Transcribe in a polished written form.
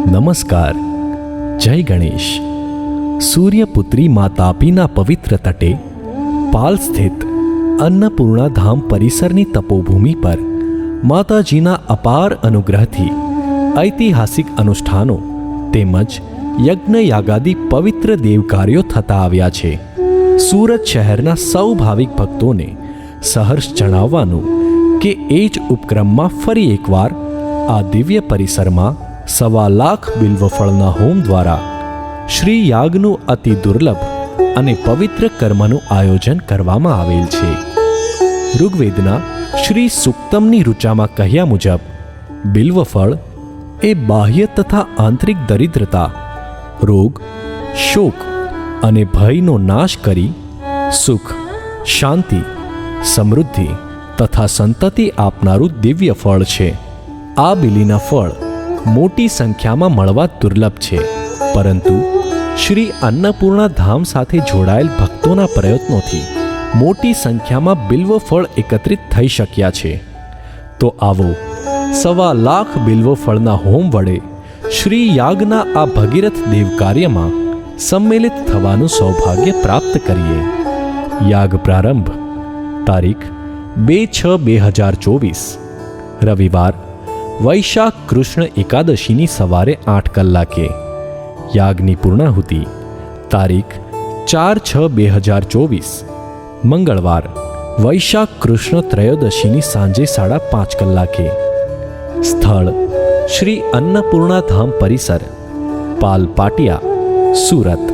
નમસ્કાર, જય ગણેશ. સૂર્યપુત્રી મા તાપીના પવિત્ર તટે પાલ સ્થિત અન્નપૂર્ણા ધામ પરિસરની તપોભૂમિ પર માતાજીના અપાર અનુગ્રહથી ઐતિહાસિક અનુષ્ઠાનો તેમજ યજ્ઞ યાગાદી પવિત્ર દેવકાર્યો થતા આવ્યા છે. સુરત શહેરના સૌ ભાવિક ભક્તોને સહર્ષ જણાવવાનું કે એ જ ઉપક્રમમાં ફરી એકવાર આ દિવ્ય પરિસરમાં 1.25 લાખ બિલ્વફળના હોમ દ્વારા શ્રી યાગનું અતિ દુર્લભ અને પવિત્ર કર્મનું આયોજન કરવામાં આવેલ છે. ઋગ્વેદના શ્રી સુક્તમની ઋચામાં કહ્યા મુજબ બિલ્વફળ એ બાહ્ય તથા આંતરિક દરિદ્રતા, રોગ, શોક અને ભયનો નાશ કરી સુખ, શાંતિ, સમૃદ્ધિ તથા સંતતિ આપનારું દિવ્ય ફળ છે. આ બિલીના ફળ મોટી સંખ્યામાં મળવા દુર્લભ છે, પરંતુ શ્રી અન્નપૂર્ણા ધામ સાથે જોડાયેલ ભક્તોના પ્રયત્નોથી મોટી સંખ્યામાં બિલ્વ ફળ એકત્રિત થઈ શક્યા છે. તો આવો 1.25 લાખ બિલ્વ ફળના હોમ વડે શ્રી યાગના આ ભગીરથ દેવ કાર્યમાં સંમેલિત થવાનું સૌભાગ્ય પ્રાપ્ત કરીએ. યાગ પ્રારંભ તારીખ 2/6/2024 રવિવાર, વૈશાખ કૃષ્ણ એકાદશીની સવારે 8 કલાકે. યાગની પૂર્ણાહુતિ તારીખ 4/6/2024 મંગળવાર, વૈશાખ કૃષ્ણ ત્રયોદશીની સાંજે 5:30 કલાકે. સ્થળ શ્રી અન્નપૂર્ણા ધામ પરિસર, પાલ પાટિયા, સુરત.